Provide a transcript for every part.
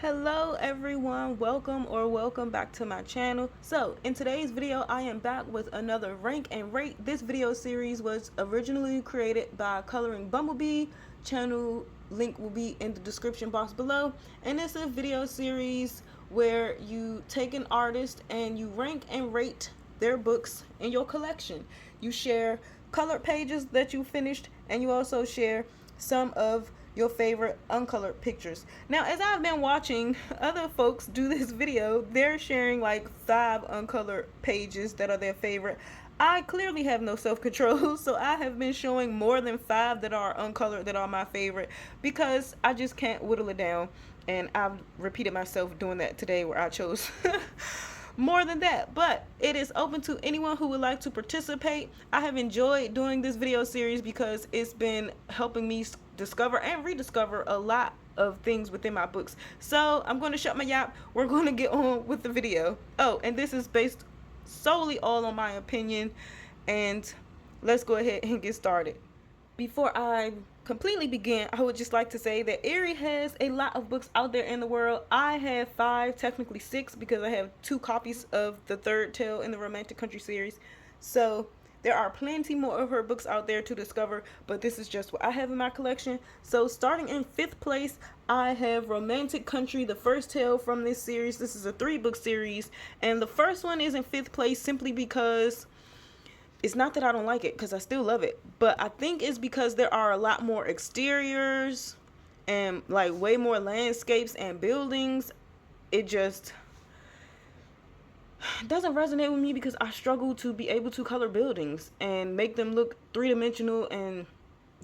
Hello everyone, welcome back to my channel. So in today's video I am back with another rank and rate. This video series was originally created by Coloring Bumblebee. Channel link will be in the description box below, and it's a video series where you take an artist and you rank and rate their books in your collection. You share colored pages that you finished, and you also share some of your favorite uncolored pictures. Now, as I've been watching other folks do this video, they're sharing like 5 uncolored pages that are their favorite. I clearly have no self-control, so I have been showing more than 5 that are uncolored that are my favorite because I just can't whittle it down, and I've repeated myself doing that today where I chose more than that. But it is open to anyone who would like to participate. I have enjoyed doing this video series because it's been helping me discover and rediscover a lot of things within my books. So I'm going to shut my yap. We're going to get on with the video. Oh, and this is based solely all on my opinion, and let's go ahead and get started. Before I completely begin, I would just like to say that Eriy has a lot of books out there in the world. I have 5, technically 6, because I have 2 copies of the third tale in the Romantic Country series. So there are plenty more of her books out there to discover, but this is just what I have in my collection. So starting in 5th place, I have Romantic Country, the first tale from this series. This is a 3-book series, and the first one is in 5th place simply because it's not that I don't like it, because I still love it, but I think it's because there are a lot more exteriors and like way more landscapes and buildings. It just doesn't resonate with me because I struggle to be able to color buildings and make them look three-dimensional and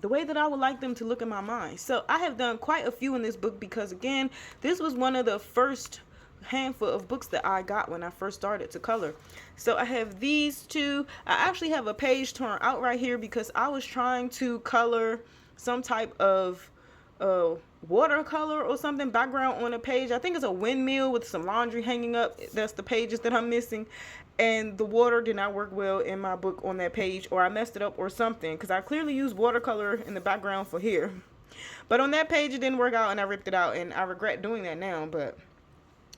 the way that I would like them to look in my mind. So I have done quite a few in this book because, again, this was one of the first handful of books that I got when I first started to color. So I have these 2. I actually have a page torn out right here because I was trying to color some type of watercolor or something background on a page. I think it's a windmill with some laundry hanging up. That's the pages that I'm missing, and the water did not work well in my book on that page, or I messed it up or something, because I clearly used watercolor in the background for here, but on that page it didn't work out and I ripped it out, and I regret doing that now. But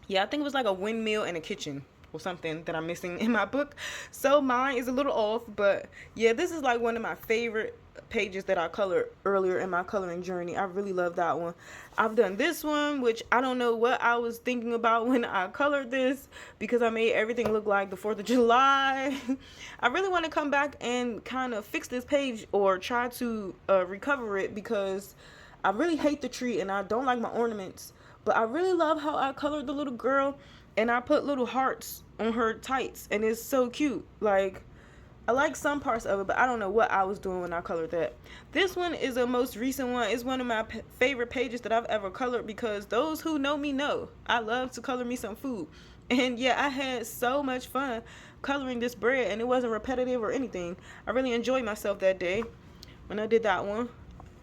yeah, I think it was like a windmill and a kitchen or something that I'm missing in my book. So mine is a little off, but yeah, this is like one of my favorite pages that I colored earlier in my coloring journey. I really love that one. I've done this one, which I don't know what I was thinking about when I colored this, because I made everything look like the 4th of July. I really want to come back and kind of fix this page or try to recover it, because I really hate the tree and I don't like my ornaments. But I really love how I colored the little girl, and I put little hearts on her tights, and it's so cute. Like, I like some parts of it, but I don't know what I was doing when I colored that. This one is a most recent one. It's one of my favorite pages that I've ever colored, because those who know me know I love to color me some food. And yeah, I had so much fun coloring this bread, and it wasn't repetitive or anything. I really enjoyed myself that day when I did that one.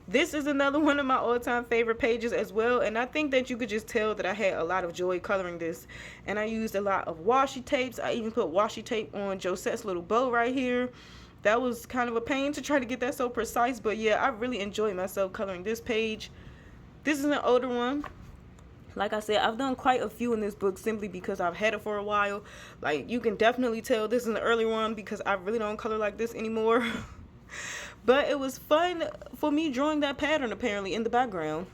This is another one of my all-time favorite pages as well, and I think that you could just tell that I had a lot of joy coloring this. And I used a lot of washi tapes. I even put washi tape on Josette's little bow right here. That was kind of a pain to try to get that so precise, but yeah, I really enjoyed myself coloring this page. This is an older one. Like I said, I've done quite a few in this book simply because I've had it for a while. Like, you can definitely tell this is an early one because I really don't color like this anymore. But it was fun for me drawing that pattern apparently in the background.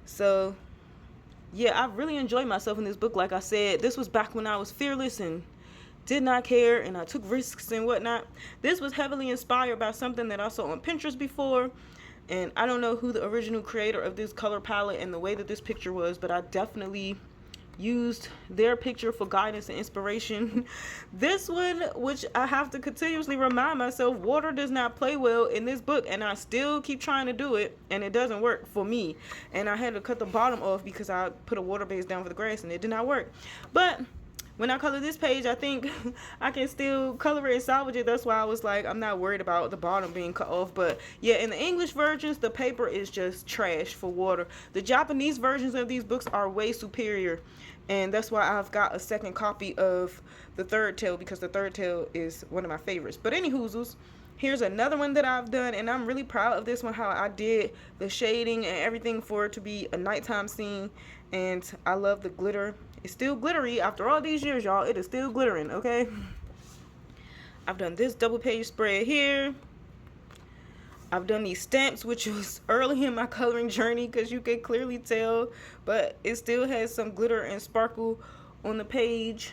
So yeah, I really enjoyed myself in this book. Like I said, this was back when I was fearless and did not care, and I took risks and whatnot. This was heavily inspired by something that I saw on Pinterest before, and I don't know who the original creator of this color palette and the way that this picture was, but I definitely used their picture for guidance and inspiration. This one, which I have to continuously remind myself, water does not play well in this book, and I still keep trying to do it and it doesn't work for me. And I had to cut the bottom off because I put a water base down for the grass and it did not work. But when I color this page, I think I can still color it and salvage it. That's why I was like, I'm not worried about the bottom being cut off. But yeah, in the English versions, the paper is just trash for water. The Japanese versions of these books are way superior, and that's why I've got a second copy of the third tale, because the third tale is one of my favorites. But any hoozles, Here's another one that I've done, and I'm really proud of this one, how I did the shading and everything for it to be a nighttime scene. And I love the glitter. It's still glittery after all these years, y'all. It is still glittering, okay? I've done this double page spread here. I've done these stamps, which was early in my coloring journey because you can clearly tell, but it still has some glitter and sparkle on the page.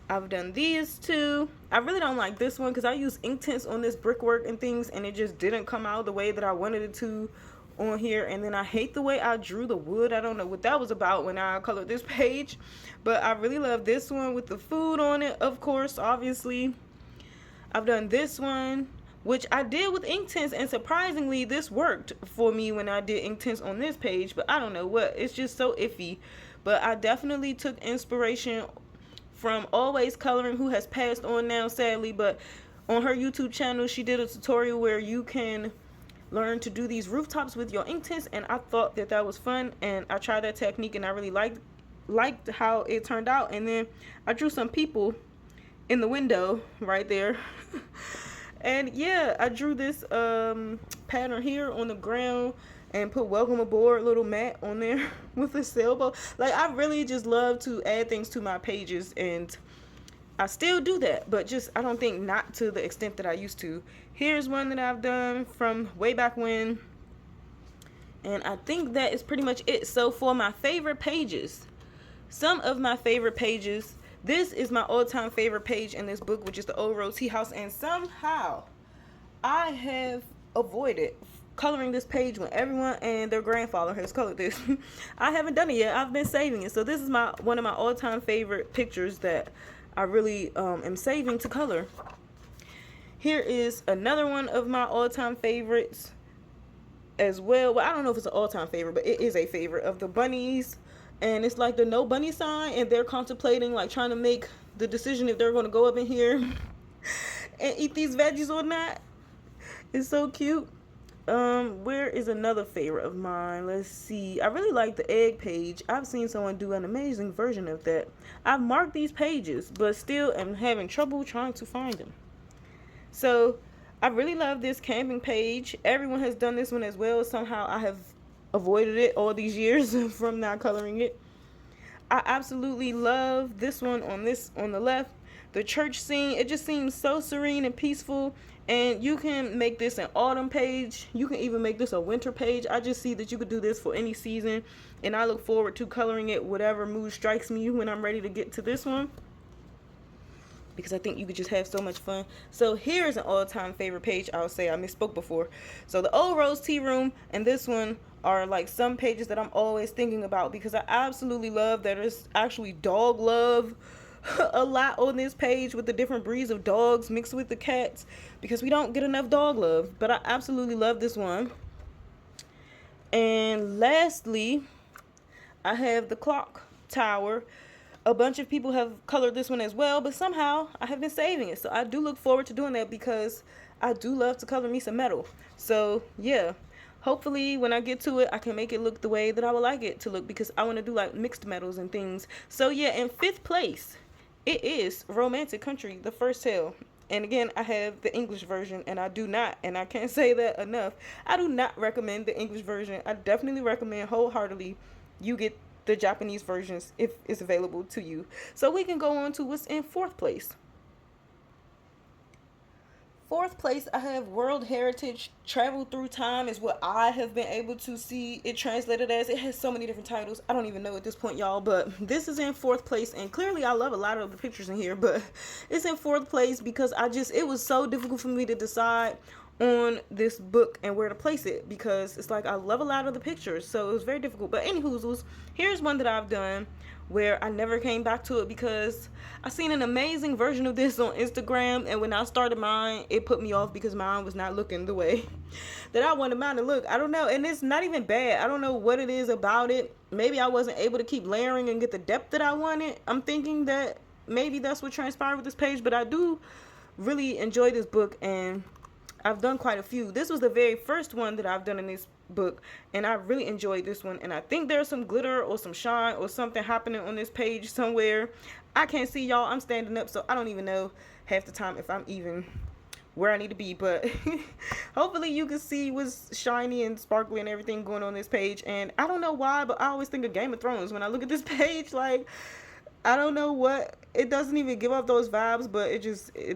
I've done these two. I really don't like this one because I use ink tints on this brickwork and things, and it just didn't come out the way that I wanted it to on here. And then I hate the way I drew the wood. I don't know what that was about when I colored this page, but I really love this one with the food on it, of course, obviously. I've done this one, which I did with ink tints, and surprisingly this worked for me when I did ink tints on this page, but I don't know what, it's just so iffy. But I definitely took inspiration from Always Coloring, who has passed on now sadly, but on her YouTube channel she did a tutorial where you can learn to do these rooftops with your ink tints, and I thought that that was fun, and I tried that technique and I really liked how it turned out. And then I drew some people in the window right there. And yeah, I drew this pattern here on the ground and put welcome aboard little mat on there with a sailboat. Like, I really just love to add things to my pages, and I still do that, but just I don't think not to the extent that I used to. Here's one that I've done from way back when, and I think that is pretty much it. So for my favorite pages, some of my favorite pages, this is my all-time favorite page in this book, which is the Old Road Tea House, and somehow I have avoided coloring this page when everyone and their grandfather has colored this. I haven't done it yet. I've been saving it. So this is one of my all-time favorite pictures that I really am saving to color. Here is another one of my all-time favorites as well. Well, I don't know if it's an all-time favorite, but it is a favorite, of the bunnies. And it's like the no bunny sign, and they're contemplating, like, trying to make the decision if they're going to go up in here and eat these veggies or not. It's so cute. Where is another favorite of mine? Let's see. I really like the egg page. I've seen someone do an amazing version of that. I've marked these pages, but still am having trouble trying to find them. So I really love this camping page. Everyone has done this one as well. Somehow I have avoided it all these years from not coloring it. I absolutely love this one on the left, the church scene. It just seems so serene and peaceful, and you can make this an autumn page. You can even make this a winter page. I just see that you could do this for any season, and I look forward to coloring it whatever mood strikes me when I'm ready to get to this one, because I think you could just have so much fun. So here's an all-time favorite page. I'll say I misspoke before. So the Old Rose Tea Room and this one are like some pages that I'm always thinking about, because I absolutely love that there's actually dog love a lot on this page with the different breeds of dogs mixed with the cats, because we don't get enough dog love. But I absolutely love this one. And lastly, I have the clock tower. A bunch of people have colored this one as well, but somehow I have been saving it. So I do look forward to doing that, because I do love to color me some metal. So yeah, hopefully when I get to it, I can make it look the way that I would like it to look, because I want to do like mixed metals and things. So yeah, in 5th place, it is Romantic Country, the first tale. And again, I have the English version, and I do not, and I can't say that enough, I do not recommend the English version. I definitely recommend wholeheartedly you get the Japanese versions if it's available to you. So we can go on to what's in 4th place. 4th place, I have World Heritage Travel Through Time is what I have been able to see it translated as. It has so many different titles. I don't even know at this point, y'all, but this is in 4th place, and clearly I love a lot of the pictures in here, but it's in 4th place because it was so difficult for me to decide on this book and where to place it, because it's like I love a lot of the pictures, so it was very difficult. But anywho, here's one that I've done where I never came back to it, because I seen an amazing version of this on Instagram, and when I started mine, it put me off because mine was not looking the way that I wanted mine to look. I don't know, and it's not even bad. I don't know what it is about it. Maybe I wasn't able to keep layering and get the depth that I wanted. I'm thinking that maybe that's what transpired with this page, but I do really enjoy this book, and I've done quite a few. This was the very first one that I've done in this book, and I really enjoyed this one, and I think there's some glitter or some shine or something happening on this page somewhere. I can't see, y'all. I'm standing up, so I don't even know half the time if I'm even where I need to be, but hopefully you can see what's shiny and sparkly and everything going on this page. And I don't know why, but I always think of Game of Thrones when I look at this page. Like, I don't know what, it doesn't even give off those vibes, but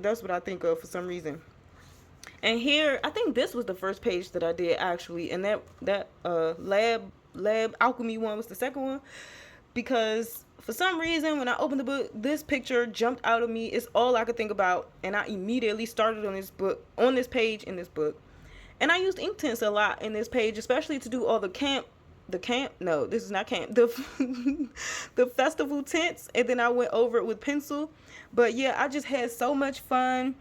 that's what I think of for some reason. And here, I think this was the first page that I did actually, and that lab alchemy one was the second one, because for some reason when I opened the book, this picture jumped out of me. It's all I could think about, and I immediately started on this page in this book. And I used ink tints a lot in this page, especially to do all the no, this is not camp, the festival tints, and then I went over it with pencil. But yeah, I just had so much fun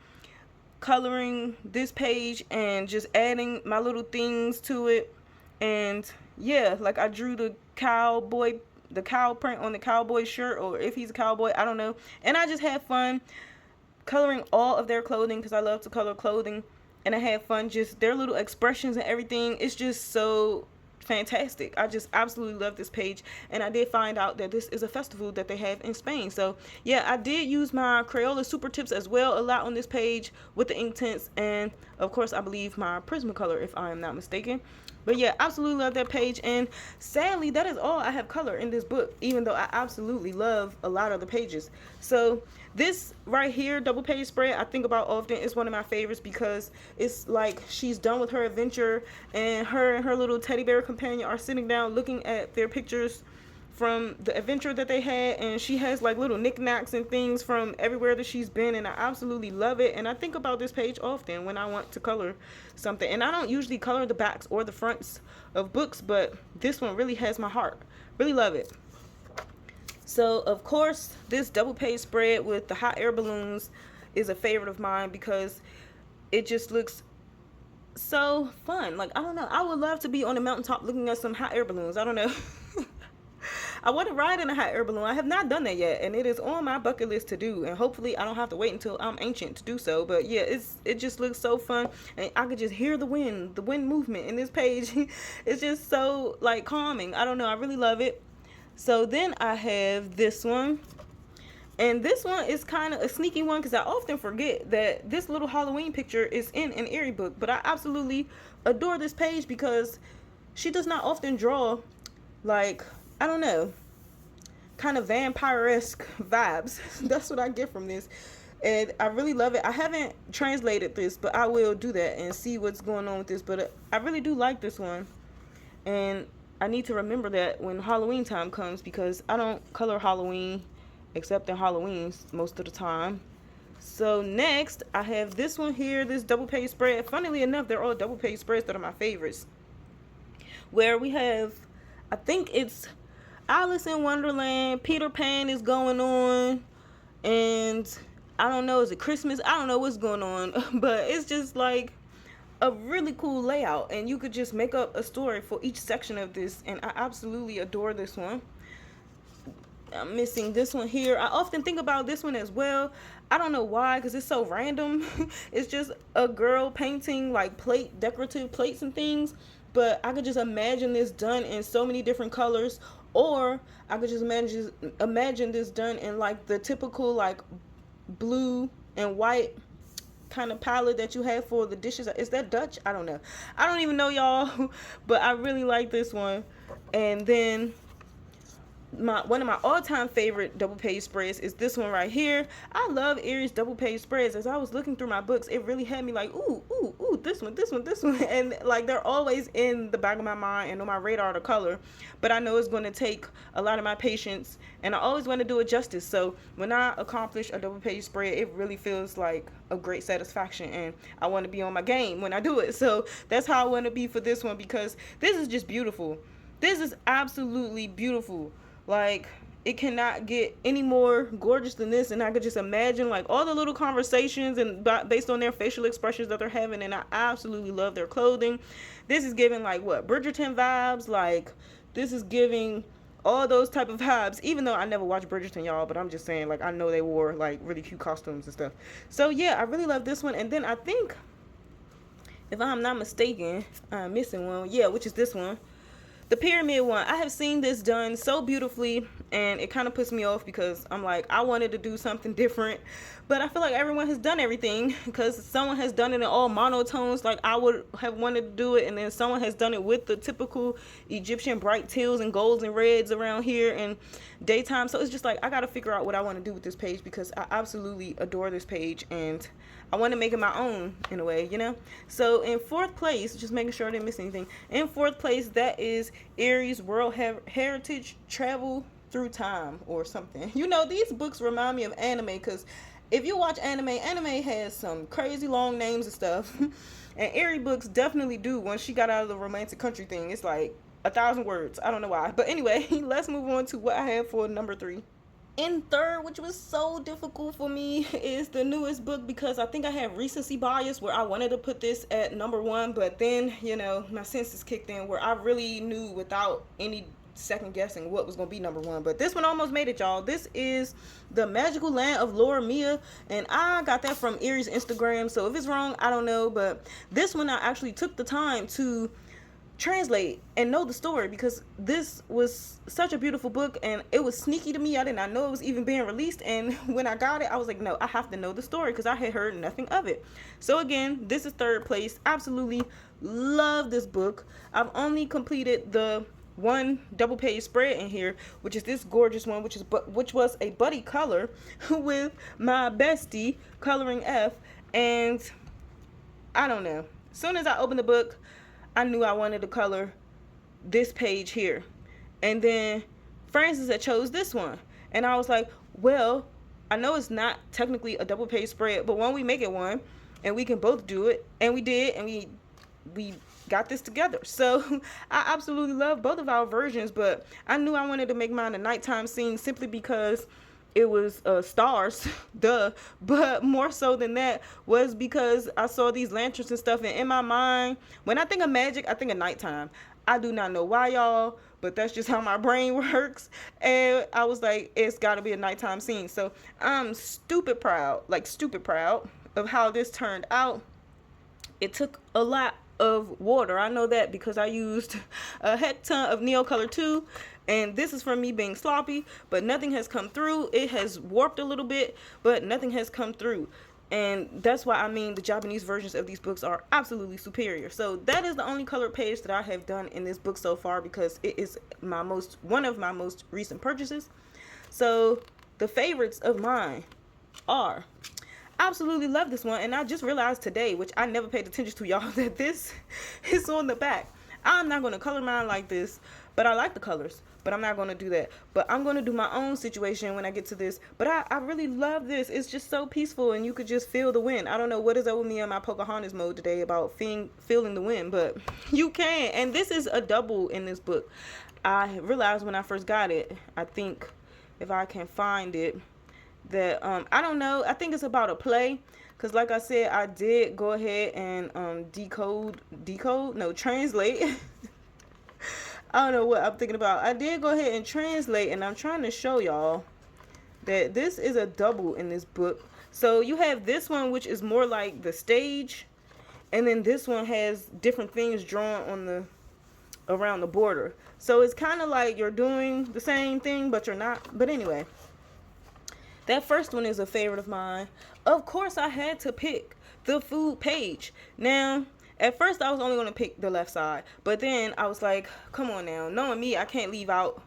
coloring this page and just adding my little things to it. And yeah, like I drew the cow print on the cowboy shirt, or if he's a cowboy, I don't know. And I just had fun coloring all of their clothing, because I love to color clothing. And I had fun just their little expressions and everything. It's just so fantastic. I just absolutely love this page. And I did find out that this is a festival that they have in Spain. So yeah, I did use my Crayola Super Tips as well a lot on this page with the ink tints, and of course I believe my Prismacolor, if I am not mistaken. But yeah, absolutely love that page. And sadly, that is all I have color in this book, even though I absolutely love a lot of the pages. So this right here, double page spread, I think about often. It's one of my favorites because it's like she's done with her adventure, and her little teddy bear companion are sitting down looking at their pictures from the adventure that they had, and she has like little knickknacks and things from everywhere that she's been, and I absolutely love it. And I think about this page often when I want to color something. And I don't usually color the backs or the fronts of books, but this one really has my heart. Really love it. So of course this double page spread with the hot air balloons is a favorite of mine because it just looks so fun. Like, I don't know, I would love to be on a mountaintop looking at some hot air balloons. I don't know. I want to ride in a hot air balloon. I have not done that yet, and it is on my bucket list to do. And hopefully I don't have to wait until I'm ancient to do so. But yeah, it just looks so fun, and I could just hear the wind movement in this page. It's just so like calming. I don't know, I really love it. So then I have this one, and this one is kind of a sneaky one because I often forget that this little Halloween picture is in an Eriy book. But I absolutely adore this page because she does not often draw like, I don't know, kind of vampire-esque vibes. That's what I get from this, and I really love it. I haven't translated this, but I will do that and see what's going on with this. But I really do like this one, and I need to remember that when Halloween time comes, because I don't color Halloween except in Halloweens most of the time. So next I have this one here, this double page spread. Funnily enough, they're all double page spreads that are my favorites, where we have, I think it's Alice in Wonderland, Peter Pan is going on, and I don't know, is it Christmas? I don't know what's going on, but it's just like a really cool layout, and you could just make up a story for each section of this, and I absolutely adore this one. I'm missing this one here. I often think about this one as well. I don't know why, because it's so random. It's just a girl painting like decorative plates and things, but I could just imagine this done in so many different colors. Or I could just imagine this done in like the typical like blue and white kind of palette that you have for the dishes. Is that Dutch? I don't know. I don't even know, y'all. But I really like this one. And then one of my all-time favorite double page spreads is this one right here. I love Eriy's double page spreads. As I was looking through my books, it really had me like, ooh, this one, and like they're always in the back of my mind and on my radar to color, but I know it's going to take a lot of my patience, and I always want to do it justice. So when I accomplish a double page spread, it really feels like a great satisfaction, and I want to be on my game when I do it. So that's how I want to be for this one, because this is just beautiful. This is absolutely beautiful. Like, it cannot get any more gorgeous than this, and I could just imagine like all the little conversations and based on their facial expressions that they're having, and I absolutely love their clothing. This is giving like what, Bridgerton vibes. Like, this is giving all those type of vibes, even though I never watched Bridgerton, y'all, but I'm just saying, like, I know they wore like really cute costumes and stuff. So yeah, I really love this one. And then I think, if I'm not mistaken, I'm missing one, yeah, which is this one. The pyramid one, I have seen this done so beautifully, and it kind of puts me off because I'm like, I wanted to do something different, but I feel like everyone has done everything because someone has done it in all monotones like I would have wanted to do it, and then someone has done it with the typical Egyptian bright teals and golds and reds around here and daytime. So it's just like I gotta figure out what I want to do with this page because I absolutely adore this page and I want to make it my own in a way, you know. So in fourth place, just making sure I didn't miss anything, in fourth place, that is Eriy's World Heritage Travel Through Time or something. You know, these books remind me of anime because if you watch anime has some crazy long names and stuff. And Eriy books definitely do. Once she got out of the romantic country thing, it's like 1,000 words. I don't know why. But anyway, let's move on to what I have for number 3. In third, which was so difficult for me, is the newest book because I think I had recency bias where I wanted to put this at number 1, but then, you know, my senses kicked in where I really knew without any second guessing what was going to be number 1. But this one almost made it, y'all. This is The Magical Land of Laura Mia, and I got that from Eriy's Instagram, so if it's wrong, I don't know, but this one I actually took the time to translate and know the story because this was such a beautiful book and it was sneaky to me. I did not know it was even being released, and when I got it I was like, no, I have to know the story because I had heard nothing of it. So again, this is third place. Absolutely love this book. I've only completed the one double page spread in here, which is this gorgeous one, which was a buddy color with my bestie Coloring F, and I don't know, as soon as I opened the book I knew I wanted to color this page here. And then Francis had chose this one. And I was like, well, I know it's not technically a double page spread, but why don't we make it one and we can both do it? And we did, and we got this together. So I absolutely love both of our versions, but I knew I wanted to make mine a nighttime scene simply because it was stars, duh, but more so than that was because I saw these lanterns and stuff, and in my mind, when I think of magic, I think of nighttime. I do not know why, y'all, but that's just how my brain works, and I was like, it's got to be a nighttime scene. So I'm stupid proud of how this turned out. It took a lot of water, I know that, because I used a heck ton of Neo Color 2, and this is from me being sloppy, but nothing has come through. It has warped a little bit, but nothing has come through, and that's why I mean the Japanese versions of these books are absolutely superior. So that is the only color page that I have done in this book so far because it is one of my most recent purchases. So the favorites of mine are, absolutely love this one, and I just realized today, which I never paid attention to, y'all, that this is on the back. I'm not going to color mine like this, but I like the colors, but I'm not going to do that. But I'm going to do my own situation when I get to this. But I really love this. It's just so peaceful, and you could just feel the wind. I don't know what is up with me in my Pocahontas mode today about feeling the wind, but you can. And this is a double in this book. I realized when I first got it, I think if I can find it, that I don't know, I think it's about a play, because like I said, I did go ahead and translate. I don't know what I'm thinking about. I did go ahead and translate, and I'm trying to show y'all that this is a double in this book. So you have this one, which is more like the stage, and then this one has different things drawn on around the border. So it's kind of like you're doing the same thing, but you're not. But anyway, that first one is a favorite of mine. Of course, I had to pick the food page. Now, at first, I was only going to pick the left side. But then I was like, come on now. Knowing me, I can't leave out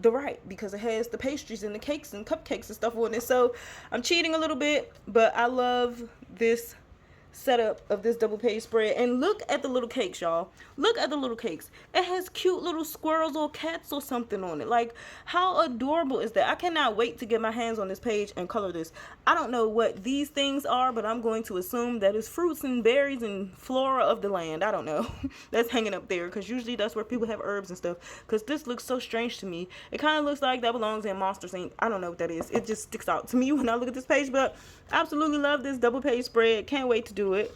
the right because it has the pastries and the cakes and cupcakes and stuff on it. So I'm cheating a little bit, but I love this setup of this double page spread. And look at the little cakes, y'all. Look at the little cakes. It has cute little squirrels or cats or something on it. Like, how adorable is that? I cannot wait to get my hands on this page and color this. I don't know what these things are, but I'm going to assume that it's fruits and berries and flora of the land. I don't know. That's hanging up there because usually that's where people have herbs and stuff, because this looks so strange to me. It kind of looks like that belongs in Monsters Inc. I don't know what that is. It just sticks out to me when I look at this page, but absolutely love this double page spread. Can't wait to do it.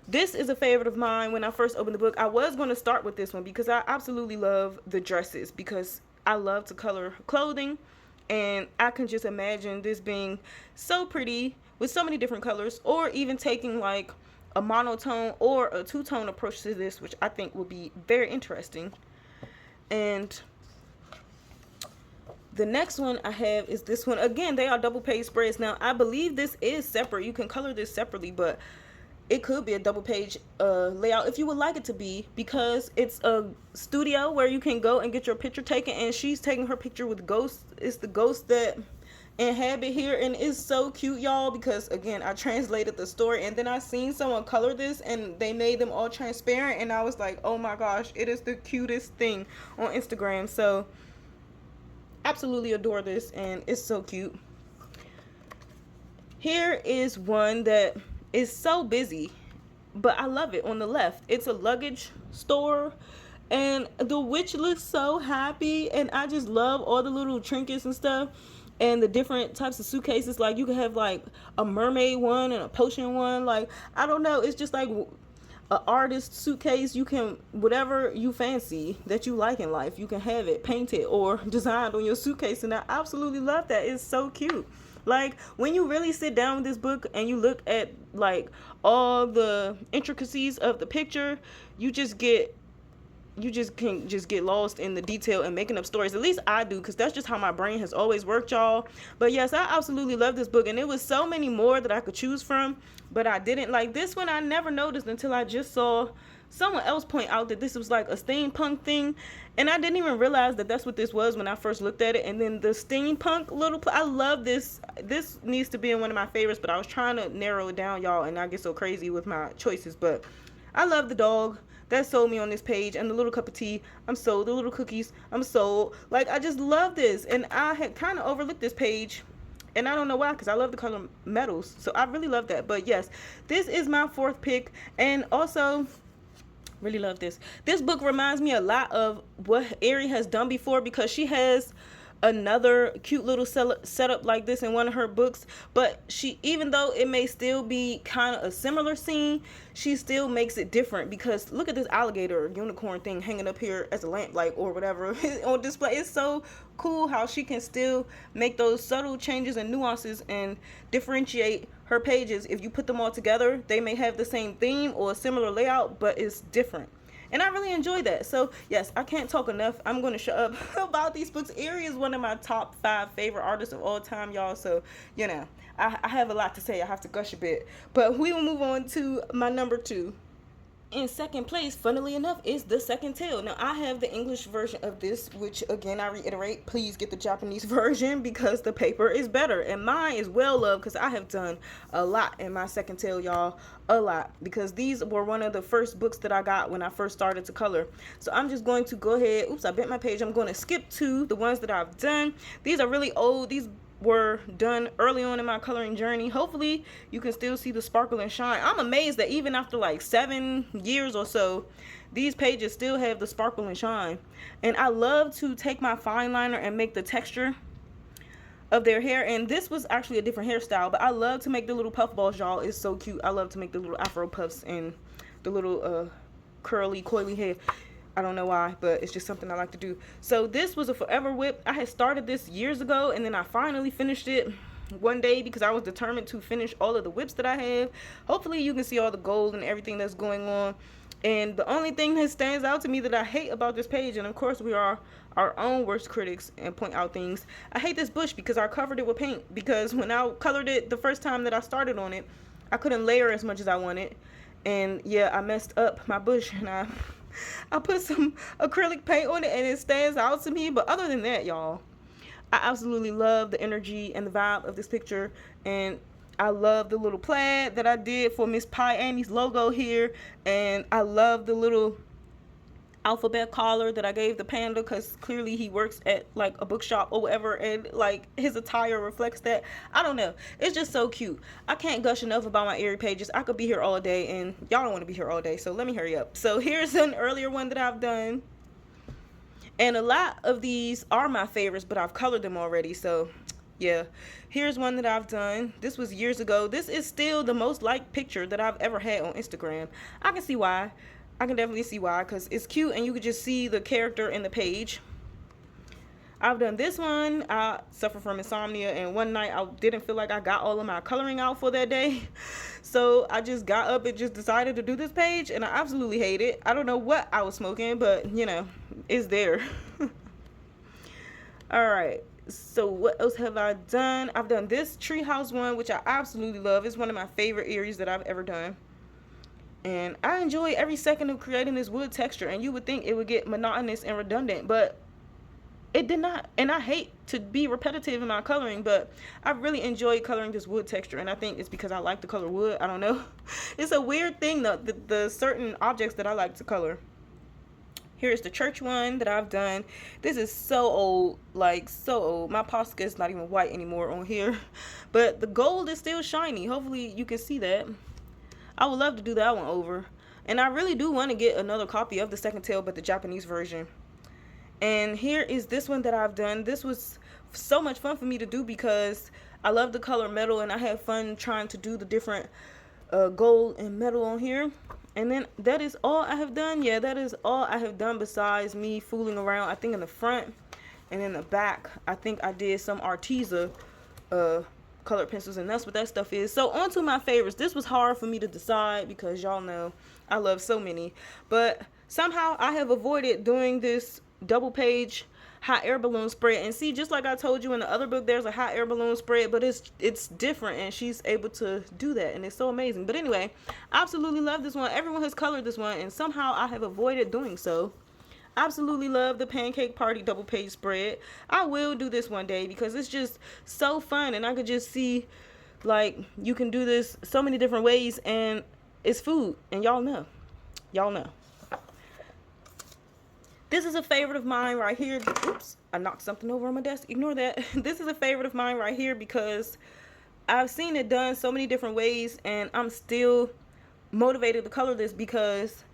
This is a favorite of mine. When I first opened the book, I was going to start with this one because I absolutely love the dresses, because I love to color clothing, and I can just imagine this being so pretty with so many different colors, or even taking like a monotone or a two-tone approach to this, which I think will be very interesting. And the next one I have is this one. Again, they are double page spreads. Now, I believe this is separate. You can color this separately, but it could be a double page layout if you would like it to be, because it's a studio where you can go and get your picture taken, and she's taking her picture with ghosts. It's the ghost that inhabit here, and it's so cute, y'all, because again, I translated the story and then I seen someone color this and they made them all transparent, and I was like, oh my gosh, it is the cutest thing on Instagram. So absolutely adore this, and it's so cute. Here is one that is so busy, but I love it. On the left, it's a luggage store, and the witch looks so happy, and I just love all the little trinkets and stuff, and the different types of suitcases. Like, you can have like a mermaid one and a potion one. Like, I don't know, it's just like an artist suitcase. You can, whatever you fancy that you like in life, you can have it painted or designed on your suitcase, and I absolutely love that. It's so cute. Like, when you really sit down with this book and you look at like all the intricacies of the picture, you just can get lost in the detail and making up stories. At least I do, because that's just how my brain has always worked, y'all. But yes, I absolutely love this book, and it was so many more that I could choose from, but I didn't. Like, this one I never noticed until I just saw someone else point out that this was like a steampunk thing, and I didn't even realize that that's what this was when I first looked at it. And then the steampunk I love this. This needs to be in one of my favorites, but I was trying to narrow it down, y'all, and I get so crazy with my choices. But I love the dog that sold me on this page, and the little cup of tea, I'm sold. The little cookies, I'm sold. Like, I just love this, and I had kind of overlooked this page, and I don't know why, because I love the color metals, so I really love that. But yes, this is my fourth pick, and also really love this. This book reminds me a lot of what Eriy has done before, because she has another cute little setup like this in one of her books, but she, even though it may still be kind of a similar scene, she still makes it different. Because look at this alligator unicorn thing hanging up here as a lamp light or whatever on display. It's so cool how she can still make those subtle changes and nuances and differentiate her pages. If you put them all together, they may have the same theme or a similar layout, but it's different. And I really enjoy that. So yes, I can't talk enough. I'm going to shut up about these books. Eriy is one of my top 5 favorite artists of all time, y'all. So, you know, I have a lot to say. I have to gush a bit. But we will move on to my number 2. In second place, funnily enough, is The Second Tale. Now, I have the English version of this, which, again, I reiterate, please get the Japanese version, because the paper is better. And mine is well loved, because I have done a lot in my Second Tale, y'all. A lot. Because these were one of the first books that I got when I first started to color. So I'm just going to go ahead. Oops, I bent my page. I'm going to skip to the ones that I've done. These are really old. These were done early on in my coloring journey. Hopefully you can still see the sparkle and shine. I'm amazed that even after like 7 years or so, these pages still have the sparkle and shine. And I love to take my fine liner and make the texture of their hair. And this was actually a different hairstyle, but I love to make the little puff balls, y'all. It's so cute. I love to make the little afro puffs and the little curly coily hair. I don't know why, but it's just something I like to do. So this was a forever whip. I had started this years ago, and then I finally finished it one day because I was determined to finish all of the whips that I have. Hopefully you can see all the gold and everything that's going on. And the only thing that stands out to me that I hate about this page, and of course we are our own worst critics and point out things, I hate this bush because I covered it with paint. Because when I colored it the first time that I started on it, I couldn't layer as much as I wanted. And yeah, I messed up my bush, and I put some acrylic paint on it, and it stands out to me. But other than that, y'all, I absolutely love the energy and the vibe of this picture. And I love the little plaid that I did for Miss Pie Annie's logo here. And I love the little alphabet collar that I gave the panda, because clearly he works at like a bookshop or whatever, and like his attire reflects that. I don't know, it's just so cute. I can't gush enough about my Eriy pages. I could be here all day, and y'all don't want to be here all day, so let me hurry up. So here's an earlier one that I've done, and a lot of these are my favorites, but I've colored them already. So yeah, here's one that I've done. This was years ago. This is still the most liked picture that I've ever had on Instagram. I can see why. I can definitely see why, because it's cute and you can just see the character in the page. I've done this one. I suffer from insomnia, and one night I didn't feel like I got all of my coloring out for that day. So I just got up and just decided to do this page, and I absolutely hate it. I don't know what I was smoking, but you know, it's there. All right. So what else have I done? I've done this treehouse one, which I absolutely love. It's one of my favorite Eriys that I've ever done. And I enjoy every second of creating this wood texture. And you would think it would get monotonous and redundant, but it did not. And I hate to be repetitive in my coloring, but I really enjoy coloring this wood texture. And I think it's because I like to color wood. I don't know. It's a weird thing, though, the certain objects that I like to color. Here's the church one that I've done. This is so old, like so old. My Posca is not even white anymore on here, but the gold is still shiny. Hopefully you can see that. I would love to do that one over. And I really do want to get another copy of the second tale, but the Japanese version. And here is this one that I've done. This was so much fun for me to do because I love the color metal, and I had fun trying to do the different gold and metal on here. And then that is all I have done. Yeah, that is all I have done besides me fooling around. I think in the front and in the back, I think I did some Arteza colored pencils, and that's what that stuff is. So on to my favorites. This was hard for me to decide because y'all know I love so many. But somehow I have avoided doing this double page hot air balloon spread. And see, just like I told you in the other book, there's a hot air balloon spread, but it's different, and she's able to do that, and it's so amazing. But anyway, absolutely love this one. Everyone has colored this one, and somehow I have avoided doing so. Absolutely love the Pancake Party double page spread. I will do this one day because it's just so fun, and I could just see, like, you can do this so many different ways, and it's food, and y'all know. This is a favorite of mine right here. Oops, I knocked something over on my desk. Ignore that. This is a favorite of mine right here because I've seen it done so many different ways, and I'm still motivated to color this because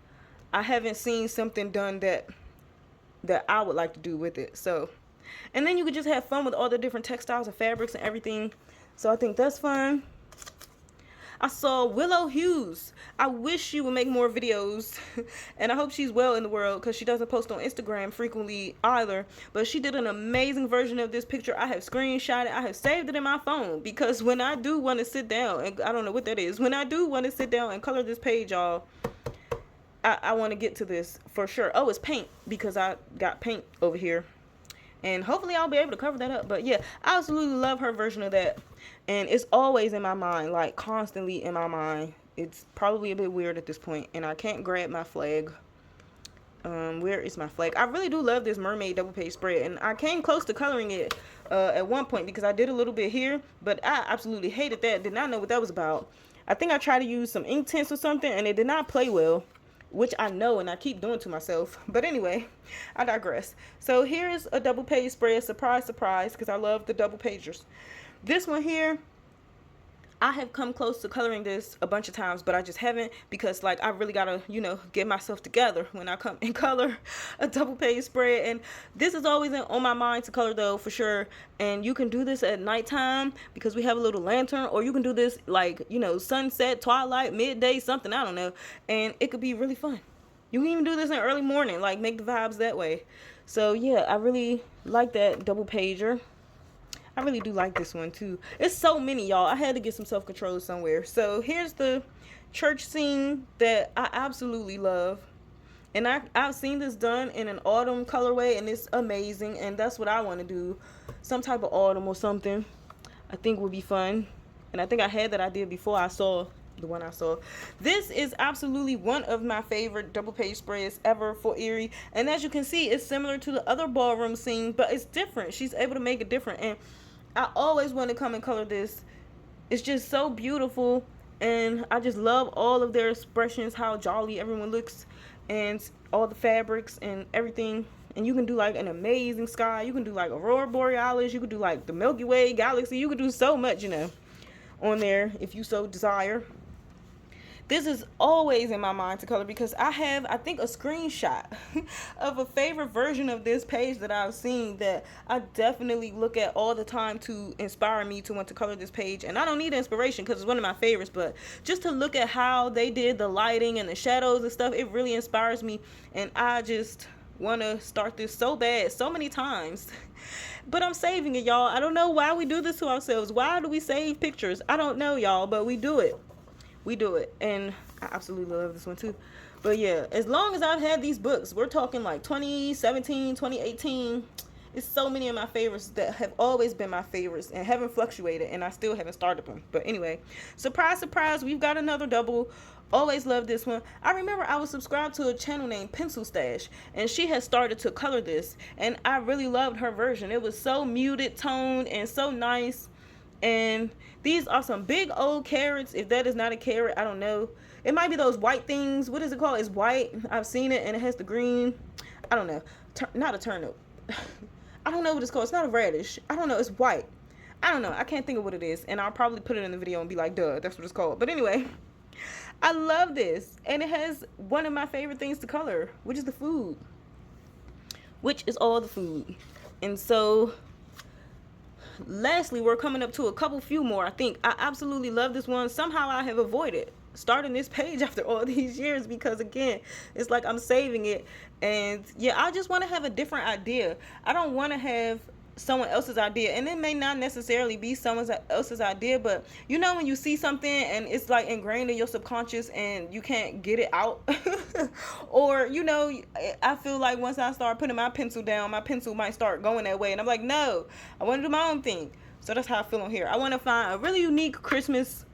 I haven't seen something done that I would like to do with it. So, and then you could just have fun with all the different textiles and fabrics and everything. So I think that's fun. I saw Willow Hughes. I wish she would make more videos, and I hope she's well in the world because she doesn't post on Instagram frequently either. But she did an amazing version of this picture. I have screenshot it. I have saved it in my phone because when I do want to sit down, and I don't know what that is, when I do want to sit down and color this page, y'all, I want to get to this for sure. Oh, it's paint because I got paint over here. And hopefully I'll be able to cover that up. But yeah, I absolutely love her version of that. And it's always in my mind, like constantly in my mind. It's probably a bit weird at this point, and I can't grab my flag. Where is my flag? I really do love this mermaid double page spread, and I came close to coloring it at one point because I did a little bit here, but I absolutely hated that. Did not know what that was about. I think I tried to use some ink tints or something, and it did not play well, which I know and I keep doing to myself. But anyway, I digress. So here's a double page spread. Surprise, surprise, because I love the double pagers. This one here, I have come close to coloring this a bunch of times, but I just haven't because, like, I really gotta, you know, get myself together when I come and color a double page spread. And this is always on my mind to color, though, for sure. And you can do this at nighttime because we have a little lantern, or you can do this, like, you know, sunset, twilight, midday, something, I don't know. And it could be really fun. You can even do this in early morning, like, make the vibes that way. So, yeah, I really like that double pager. I really do like this one too. It's so many, y'all. I had to get some self-control somewhere. So here's the church scene that I absolutely love. And I've seen this done in an autumn colorway, and it's amazing. And that's what I want to do. Some type of autumn or something I think would be fun. And I think I had that idea before I saw the one I saw. This is absolutely one of my favorite double page spreads ever for Eriy. And as you can see, it's similar to the other ballroom scene, but it's different. She's able to make it different. And I always want to come and color this. It's just so beautiful, and I just love all of their expressions, how jolly everyone looks, and all the fabrics and everything. And you can do like an amazing sky. You can do like Aurora Borealis. You can do like the Milky Way galaxy. You can do so much, you know, on there if you so desire. This is always in my mind to color because I have, I think, a screenshot of a favorite version of this page that I've seen that I definitely look at all the time to inspire me to want to color this page. And I don't need inspiration because it's one of my favorites, but just to look at how they did the lighting and the shadows and stuff, it really inspires me. And I just want to start this so bad, so many times. But I'm saving it, y'all. I don't know why we do this to ourselves. Why do we save pictures? I don't know, y'all, but we do it. We do it. And I absolutely love this one too. But yeah, as long as I've had these books, we're talking like 2017, 2018. It's so many of my favorites that have always been my favorites and haven't fluctuated, and I still haven't started them. But anyway, surprise, surprise, we've got another double. Always loved this one. I remember I was subscribed to a channel named Pencil Stash, and she had started to color this, and I really loved her version. It was so muted toned and so nice. And these are some big old carrots. If that is not a carrot, I don't know. It might be those white things. What is it called? It's white. I've seen it, and it has the green. I don't know. Not a turnip. I don't know what it's called. It's not a radish. I don't know. It's white. I don't know. I can't think of what it is. And I'll probably put it in the video and be like, duh, that's what it's called. But anyway, I love this. And it has one of my favorite things to color, which is the food. Which is all the food. And so, lastly, we're coming up to a few more. I think I absolutely love this one. Somehow I have avoided starting this page after all these years because, again, it's like I'm saving it. And yeah, I just want to have a different idea. I don't want to have someone else's idea, and it may not necessarily be someone else's idea, but you know when you see something and it's like ingrained in your subconscious and you can't get it out. Or you know, I feel like once I start putting my pencil down, my pencil might start going that way, and I'm like, no, I want to do my own thing. So that's how I feel on here. I want to find a really unique Christmas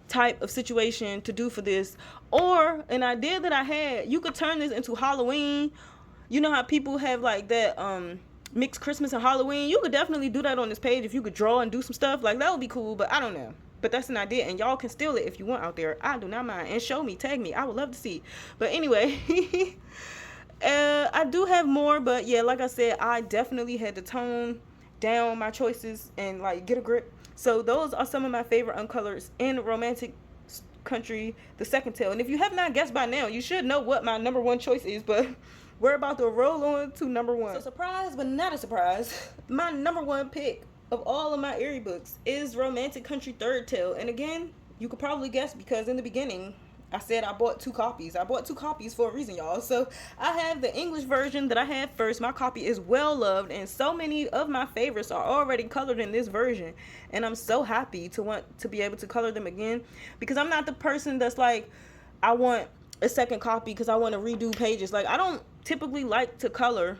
type of situation to do for this, or an idea that I had. You could turn this into Halloween. You know how people have like that mixed Christmas and Halloween? You could definitely do that on this page if you could draw and do some stuff. Like, that would be cool, but I don't know. But that's an idea, and y'all can steal it if you want out there. I do not mind. And show me, tag me. I would love to see. But anyway, I do have more, but yeah, like I said, I definitely had to tone down my choices and like get a grip. So those are some of my favorite uncolors in Romantic Country, the second tale. And if you have not guessed by now, you should know what my number one choice is, but we're about to roll on to number one. So surprise, but not a surprise, my number one pick of all of my Eriy books is Romantic Country third tale. And again, you could probably guess because in the beginning I said I bought two copies. I bought two copies for a reason, y'all. So I have the English version that I had first. My copy is well loved, and so many of my favorites are already colored in this version. And I'm so happy to want to be able to color them again, because I'm not the person that's like, I want a second copy because I want to redo pages. Like, I don't typically like to color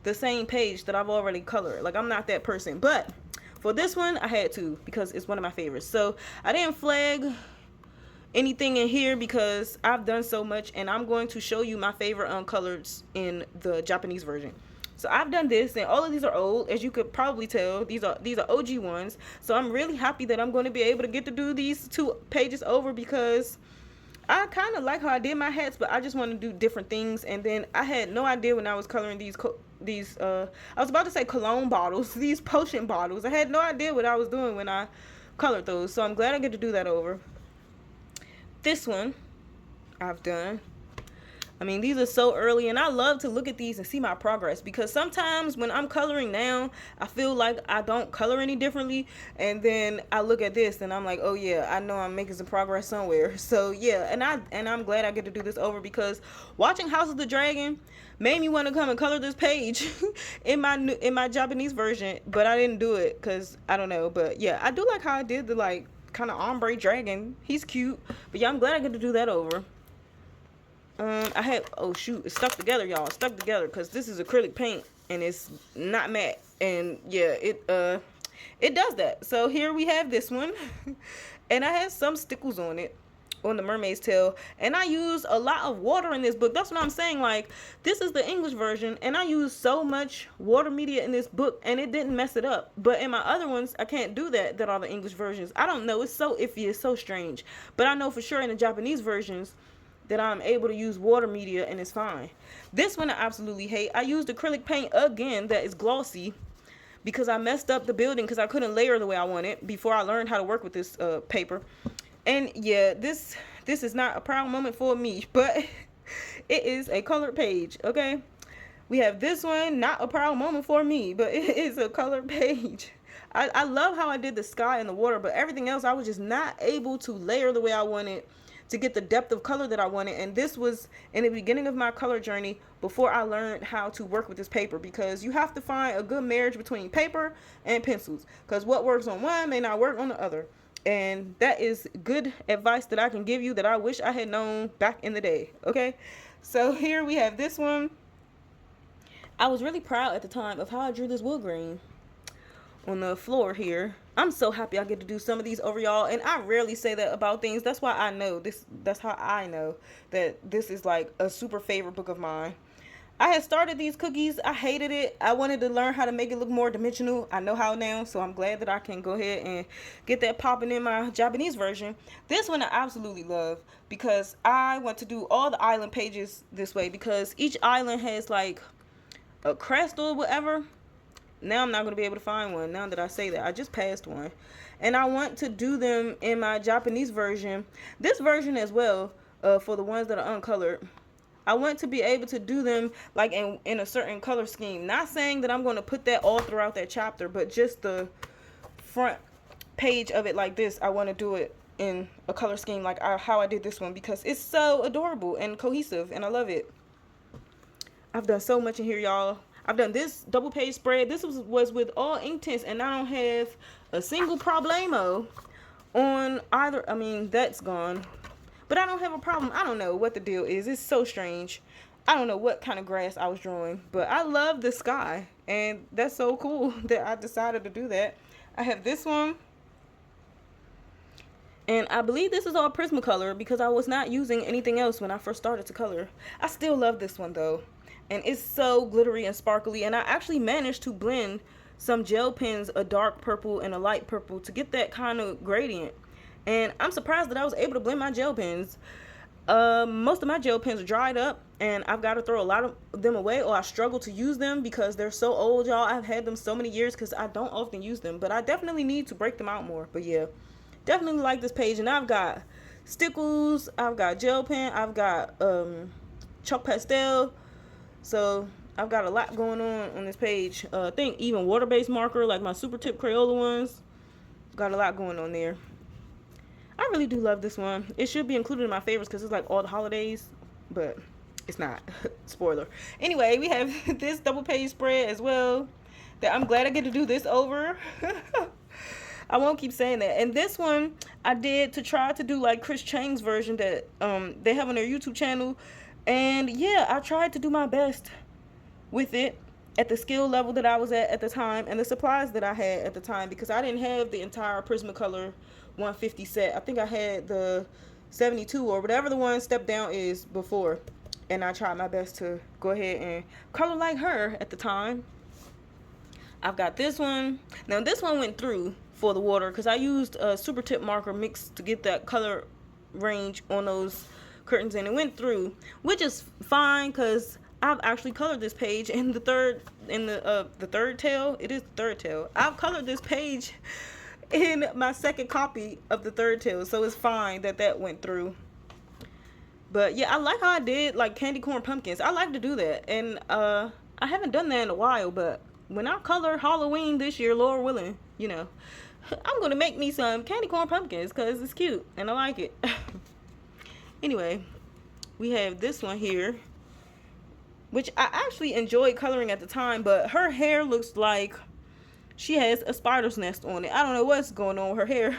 the same page that I've already colored. Like, I'm not that person. But for this one, I had to because it's one of my favorites. So I didn't flag anything in here because I've done so much, and I'm going to show you my favorite uncoloreds in the Japanese version. So I've done this, and all of these are old, as you could probably tell. These are OG ones. So I'm really happy that I'm going to be able to get to do these two pages over, because I kind of like how I did my hats, but I just want to do different things. And then I had no idea when I was coloring these I was about to say cologne bottles, these potion bottles. I had no idea what I was doing when I colored those. So I'm glad I get to do that over. This one I've done. I mean, these are so early, and I love to look at these and see my progress, because sometimes when I'm coloring now, I feel like I don't color any differently, and then I look at this and I'm like, oh yeah, I know I'm making some progress somewhere. So yeah, and I'm glad I get to do this over, because watching House of the Dragon made me want to come and color this page in my Japanese version, but I didn't do it because I don't know. But yeah, I do like how I did the like kind of ombre dragon. He's cute. But yeah, I'm glad I get to do that over. I had, oh shoot, it's stuck together, y'all. It's stuck together because this is acrylic paint and it's not matte. And yeah, it does that. So here we have this one. And I had some stickles on it, on the mermaid's tail, and I used a lot of water in this book. That's what I'm saying. Like, this is the English version, and I used so much water media in this book, and it didn't mess it up. But in my other ones, I can't do that are the English versions. I don't know, it's so iffy, it's so strange. But I know for sure in the Japanese versions that I'm able to use water media and it's fine. This one I absolutely hate. I used acrylic paint again that is glossy because I messed up the building because I couldn't layer the way I wanted before I learned how to work with this paper. And yeah, this is not a proud moment for me, but it is a colored page, okay? We have this one, not a proud moment for me, but it is a colored page. I love how I did the sky and the water, but everything else I was just not able to layer the way I wanted. to get the depth of color that I wanted. And this was in the beginning of my color journey before I learned how to work with this paper, because you have to find a good marriage between paper and pencils, because what works on one may not work on the other. And that is good advice that I can give you that I wish I had known back in the day. Okay, so here we have this one. I was really proud at the time of how I drew this wood grain on the floor here. I'm so happy I get to do some of these over y'all, and I rarely say that about things. That's why I know this. That's how I know that this is like a super favorite book of mine. I had started these cookies. I hated it. I wanted to learn how to make it look more dimensional. I know how now, so I'm glad that I can go ahead and get that popping in my Japanese version. This one I absolutely love because I want to do all the island pages this way, because each island has like a crest or whatever. Now I'm not going to be able to find one now that I say that. I just passed one. And I want to do them in my Japanese version. This version as well, for the ones that are uncolored. I want to be able to do them like in a certain color scheme. Not saying that I'm going to put that all throughout that chapter, but just the front page of it like this. I want to do it in a color scheme like how I did this one, because it's so adorable and cohesive and I love it. I've done so much in here, y'all. I've done this double page spread. This was with all ink tints, and I don't have a single problemo on either. I mean, that's gone, but I don't have a problem. I don't know what the deal is. It's so strange. I don't know what kind of grass I was drawing, but I love the sky, and that's so cool that I decided to do that. I have this one, and I believe this is all Prismacolor because I was not using anything else when I first started to color. I still love this one though. And it's so glittery and sparkly. And I actually managed to blend some gel pens, a dark purple and a light purple, to get that kind of gradient. And I'm surprised that I was able to blend my gel pens. Most of my gel pens are dried up, and I've got to throw a lot of them away, or I struggle to use them because they're so old, y'all. I've had them so many years because I don't often use them. But I definitely need to break them out more. But yeah, definitely like this page. And I've got stickles, I've got gel pen, I've got chalk pastel. So I've got a lot going on this page. I think even water-based marker, like my super tip Crayola ones, got a lot going on there. I really do love this one. It should be included in my favorites because it's like all the holidays, but it's not. Spoiler. Anyway, we have this double page spread as well that I'm glad I get to do this over. I won't keep saying that. And this one I did to try to do like Chris Chang's version that they have on their YouTube channel. And yeah, I tried to do my best with it at the skill level that I was at the time and the supplies that I had at the time, because I didn't have the entire Prismacolor 150 set. I think I had the 72 or whatever the one step down is before. And I tried my best to go ahead and color like her at the time. I've got this one. Now this one went through for the water because I used a super tip marker mix to get that color range on those curtains, and it went through, which is fine because I've actually colored this page in the third tail. It is the third tail. I've colored this page in my second copy of the third tail, so it's fine that went through. But yeah, I like how I did like candy corn pumpkins. I like to do that, and I haven't done that in a while, but when I color Halloween this year, Lord willing, you know, I'm gonna make me some candy corn pumpkins because it's cute and I like it. Anyway, we have this one here, which I actually enjoyed coloring at the time, but her hair looks like she has a spider's nest on it. I don't know what's going on with her hair,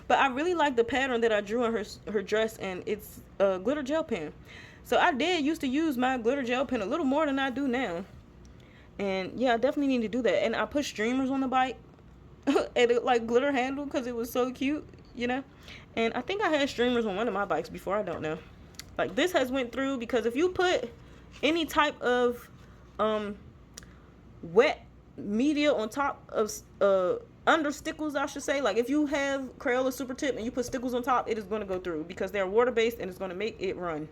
but I really like the pattern that I drew on her dress, and it's a glitter gel pen. So I used to use my glitter gel pen a little more than I do now. And yeah, I definitely need to do that. And I put streamers on the bike and it like glitter handle because it was so cute, you know. And I think I had streamers on one of my bikes before, I don't know. Like this has went through because if you put any type of wet media on top of under stickles, I should say, like if you have Crayola Super Tip and you put stickles on top, it is going to go through because they're water based and it's going to make it run,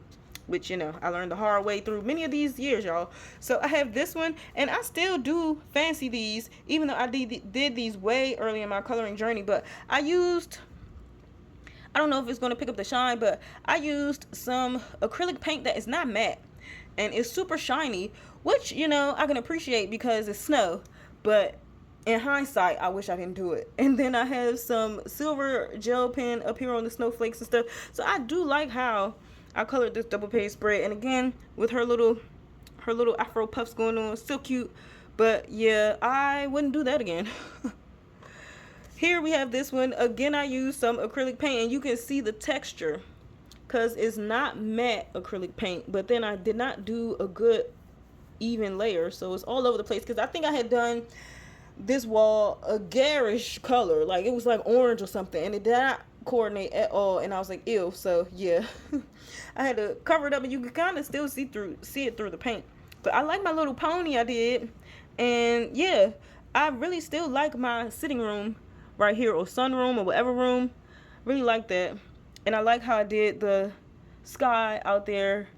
which, you know, I learned the hard way through many of these years, y'all. So I have this one, and I still do fancy these, even though I did these way early in my coloring journey. But I don't know if it's going to pick up the shine, but I used some acrylic paint that is not matte and it's super shiny, which, you know, I can appreciate because it's snow. But In hindsight, I wish I didn't do it. And then I have some silver gel pen up here on the snowflakes and stuff. So I do like how I colored this double page spread. And again, with her little afro puffs going on, still cute. But yeah, I wouldn't do that again. Here we have this one. Again, I used some acrylic paint, and you can see the texture because it's not matte acrylic paint. But then I did not do a good even layer, so it's all over the place because I think I had done this wall a garish color, like it was like orange or something, and it did not coordinate at all, and I was like, ew. So yeah, I had to cover it up, and you can kind of still see it through the paint. But I like my little pony I did, and yeah, I really still like my sitting room right here, or sunroom, or whatever room. Really like that. And I like how I did the sky out there.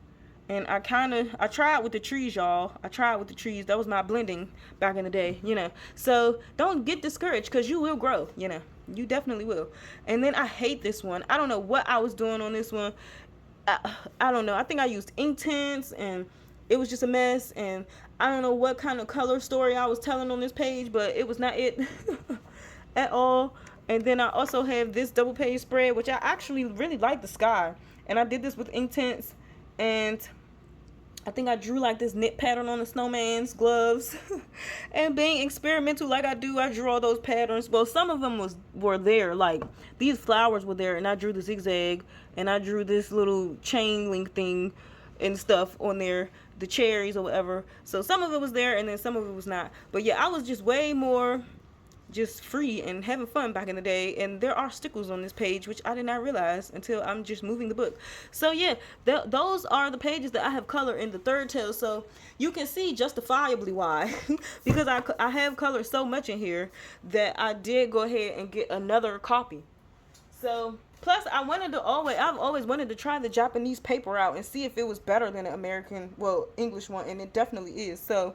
And I tried with the trees, y'all. I tried with the trees. That was my blending back in the day, you know. So don't get discouraged, because you will grow, you know. You definitely will. And then I hate this one. I don't know what I was doing on this one. I don't know. I think I used ink tints, and it was just a mess. And I don't know what kind of color story I was telling on this page, but it was not it at all. And then I also have this double page spread, which I actually really like the sky. And I did this with ink tints, and I think I drew like this knit pattern on the snowman's gloves. And being experimental like I do, I drew all those patterns. Well, some of them were there, like these flowers were there, and I drew the zigzag, and I drew this little chain link thing and stuff on there, the cherries or whatever. So some of it was there, and then some of it was not. But yeah, I was just way more just free and having fun back in the day. And there are stickles on this page, which I did not realize until I'm just moving the book. So yeah, those are the pages that I have color in the third tale. So you can see justifiably why because I have colored so much in here that I did go ahead and get another copy. So plus I've always wanted to try the Japanese paper out and see if it was better than the American, well, English one, and it definitely is. So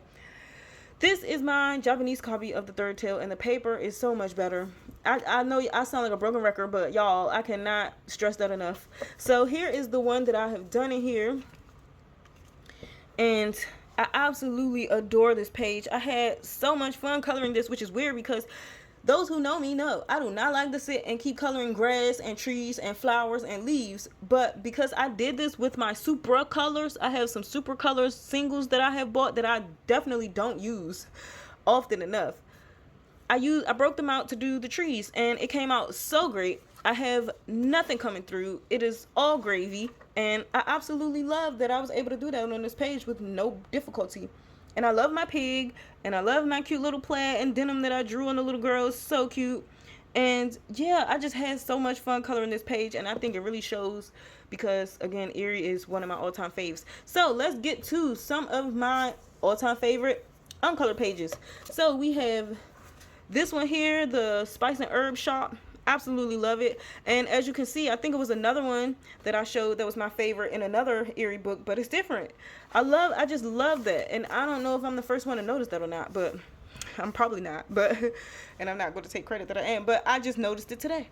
this is my Japanese copy of the third tale, and the paper is so much better. I know I sound like a broken record, but y'all, I cannot stress that enough. So here is the one that I have done in here, and I absolutely adore this page. I had so much fun coloring this, which is weird because those who know me know I do not like to sit and keep coloring grass and trees and flowers and leaves. But because I did this with my Supra colors, I have some Super Colors singles that I have bought that I definitely don't use often enough. I broke them out to do the trees, and it came out so great. I have nothing coming through. It is all gravy, and I absolutely love that I was able to do that on this page with no difficulty. And I love my pig, and I love my cute little plaid and denim that I drew on the little girl. It's so cute. And yeah, I just had so much fun coloring this page, and I think it really shows because, again, Eriy is one of my all-time faves. So let's get to some of my all-time favorite uncolored pages. So we have this one here, the Spice and Herb Shop. Absolutely love it. And as you can see, I think it was another one that I showed that was my favorite in another Eriy book, but it's different. I just love that. And I don't know if I'm the first one to notice that or not, but I'm probably not. But and I'm not going to take credit that I am, but I just noticed it today.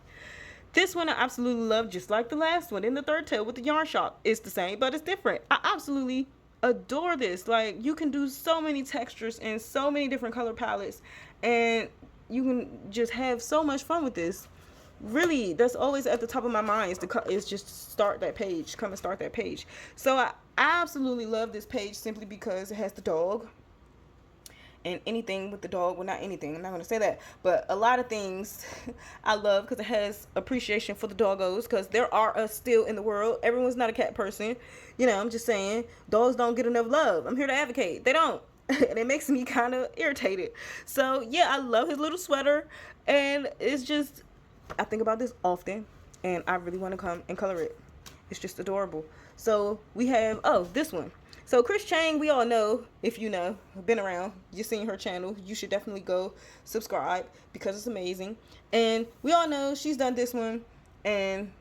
This one I absolutely love, just like the last one in the third tale with the yarn shop. It's the same, but it's different. I absolutely adore this. Like, you can do so many textures and so many different color palettes, and you can just have so much fun with this. Really, that's always at the top of my mind is just start that page, come and start that page. So I absolutely love this page simply because it has the dog, and anything with the dog, well, not anything, I'm not going to say that, but a lot of things I love because it has appreciation for the doggos, because there are us still in the world. Everyone's not a cat person, you know. I'm just saying, dogs don't get enough love. I'm here to advocate. They don't. And it makes me kind of irritated. So yeah, I love his little sweater, and it's just, I think about this often, and I really want to come and color it. It's just adorable. So we have, this one. So Chris Chang, we all know, if you know, been around, you've seen her channel, you should definitely go subscribe because it's amazing. And we all know she's done this one, and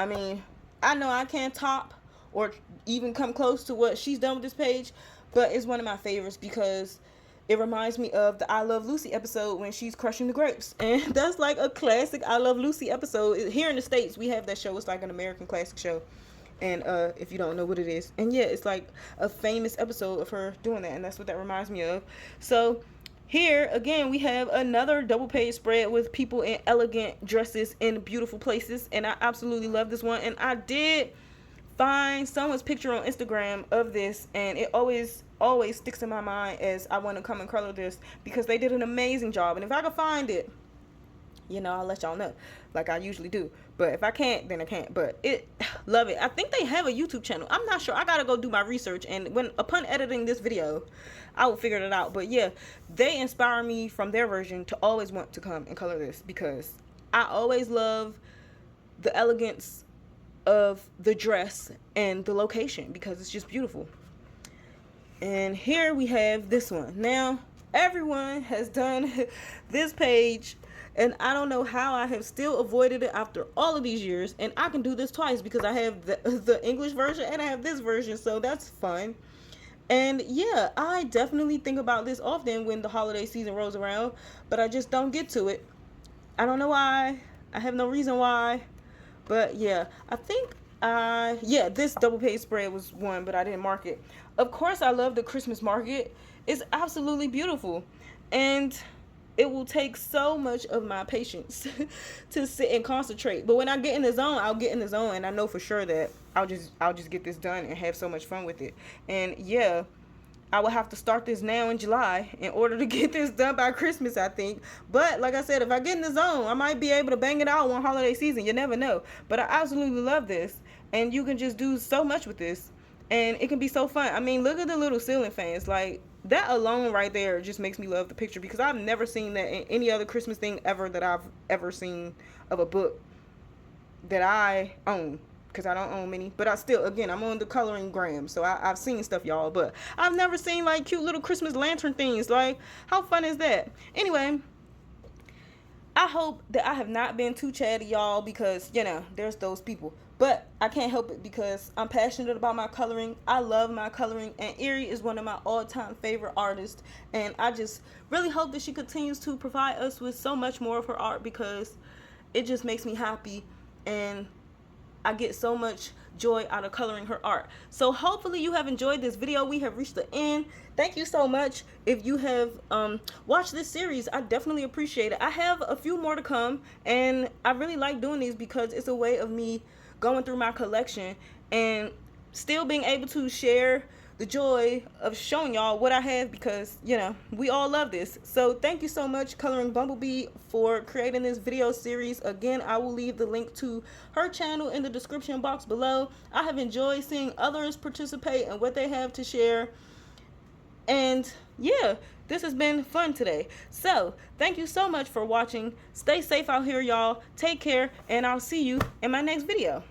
I mean, I know I can't top or even come close to what she's done with this page, but it's one of my favorites because it reminds me of the I Love Lucy episode when she's crushing the grapes. And that's like a classic I Love Lucy episode. Here in the States, we have that show. It's like an American classic show. And if you don't know what it is. And yeah, it's like a famous episode of her doing that. And that's what that reminds me of. So Here again, we have another double page spread with people in elegant dresses in beautiful places, and I absolutely love this one. And I did find someone's picture on Instagram of this, and it always sticks in my mind as I want to come and color this because they did an amazing job. And if I can find it, I'll let y'all know, like I usually do. But if I can't, then I can't. But love it. I think they have a YouTube channel. I'm not sure. I gotta go do my research, and upon editing this video, I will figure it out. But yeah, they inspire me from their version to always want to come and color this because I always love the elegance of the dress and the location because it's just beautiful. And here we have this one. Now, everyone has done this page, and I don't know how I have still avoided it after all of these years. And I can do this twice because I have the English version and I have this version, so that's fun. And yeah, I definitely think about this often when the holiday season rolls around, but I just don't get to it. I don't know why. I have no reason why. But yeah, I think this double page spread was one, but I didn't mark it. Of course, I love the Christmas market. It's absolutely beautiful. And it will take so much of my patience to sit and concentrate. But when I get in the zone, I'll get in the zone, and I know for sure that I'll just get this done and have so much fun with it. And yeah, I will have to start this now in July in order to get this done by Christmas, I think. But like I said, if I get in the zone, I might be able to bang it out one holiday season. You never know. But I absolutely love this. And you can just do so much with this. And it can be so fun. I mean, look at the little ceiling fans. Like, that alone right there just makes me love the picture because I've never seen that in any other Christmas thing ever that I've ever seen of a book that I own. Because I don't own many, but I'm on the coloring gram, so I've seen stuff, y'all, but I've never seen like cute little Christmas lantern things. Like, how fun is that? Anyway, I hope that I have not been too chatty, y'all, because there's those people, but I can't help it because I'm passionate about my coloring. I love my coloring, and Eriy is one of my all-time favorite artists, and I just really hope that she continues to provide us with so much more of her art because it just makes me happy, and I get so much joy out of coloring her art. So hopefully you have enjoyed this video. We have reached the end. Thank you so much. If you have watched this series, I definitely appreciate it. I have a few more to come, and I really like doing these because it's a way of me going through my collection and still being able to share the joy of showing y'all what I have because, we all love this. So thank you so much, Coloring Bumblebee, for creating this video series. Again, I will leave the link to her channel in the description box below. I have enjoyed seeing others participate and what they have to share. And yeah, this has been fun today. So thank you so much for watching. Stay safe out here, y'all. Take care, and I'll see you in my next video.